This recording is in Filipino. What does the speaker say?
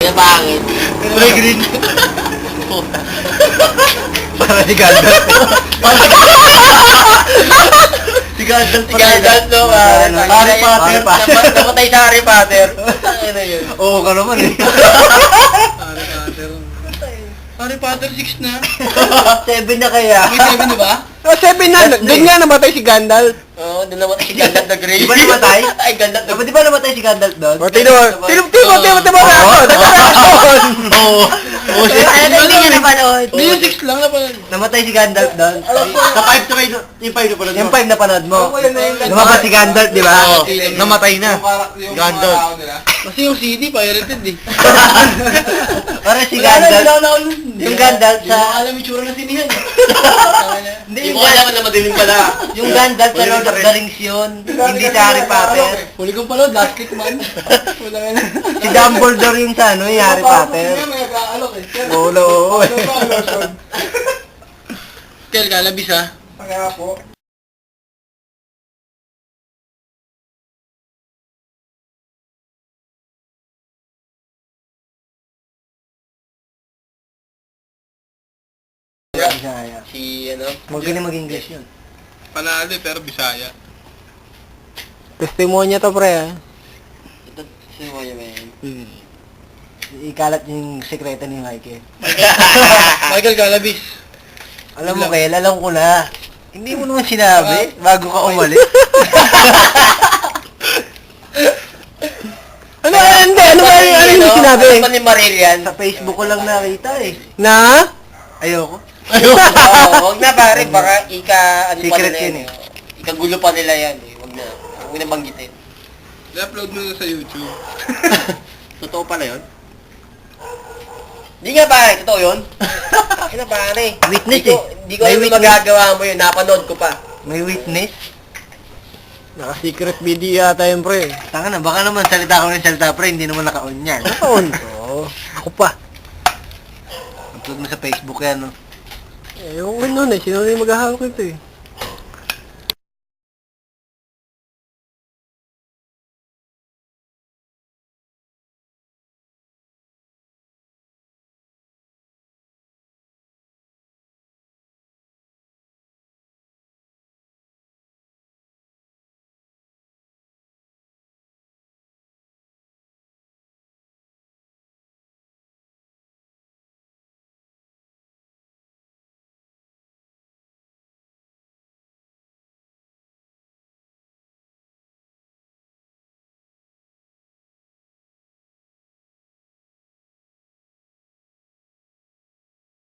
Kaya pangit. Kulay green. Para si Gandalf. Si Gandalf Si Gandalf, no? Harry Potter. Namatay sa Harry Potter. Ano yun? Oo ka naman eh. Harry Potter 6 na. 7 na kaya. May 7 na ba? Oh, 7 na. Doon nga namatay si Gandalf. Oo, doon namatay si Gandalf the Grey. Di ba namatay? Ay, Gandalf the Di ba namatay si Gandalf doon? O, tino reaction. Oo. Oo, shit. Ano hindi niya napanood? Hindi yung 6 lang na pala. Namatay si Gandalf doon. Sa 5 to kayo, yung 5 na pala. Yung 5 na panood mo. Wala na yung Gandalf. Lumabas si Gandalf, di ba? Oo. Namatay na. Gandalf. Kasi yung CD, pirated eh. Para si Gandalf. Yung Gandalf Hindi mo sa... alam yung tsura ng sinihan. Hindi, Hindi mo alam na madilim pala. yung Gandalf sa Lord of the Rings yun. Hindi sa Harry Potter. Huli kong panood, last click man. Wala na. Si Dumbledore yung sa ano, yung Harry Potter. May nag-aalok eh. Oo. Kel, kalabis ha. Kaya po. Bisaya. Si ano? Huwag ka na mag-English yun. Panalo pero Bisaya. Testimonya to, pre. Ah. Ito, si Moya man. Ikalat yung sekreto ni Michael. Michael Calabis. Alam mo, Kel, alam ko na. Hindi mo naman sinabi bago ka umalis. Ano yung sinabi? Ano ba ni Marillian? Sa Facebook ko lang nakita eh. Na? Ayoko. Oo, wag na pare, baka ano pa Secret nila yun yan. Ikagulo pa nila yan eh. Wag na banggitin. I-upload mo na sa YouTube. Totoo pala yun? Hindi nga pare, totoo yun. Ano pare? Witness Hindi ko May alam witness. magagawa mo yun, napanood ko pa. May witness. Naka-secret video yata yun, pre. Tanga na, baka naman salita ko ng salita pre, hindi naman naka-on yan. Naka-on to. Ako pa. Upload mo sa Facebook yan, no? Eh, yung ano na, sino na yung maghahawak nito eh.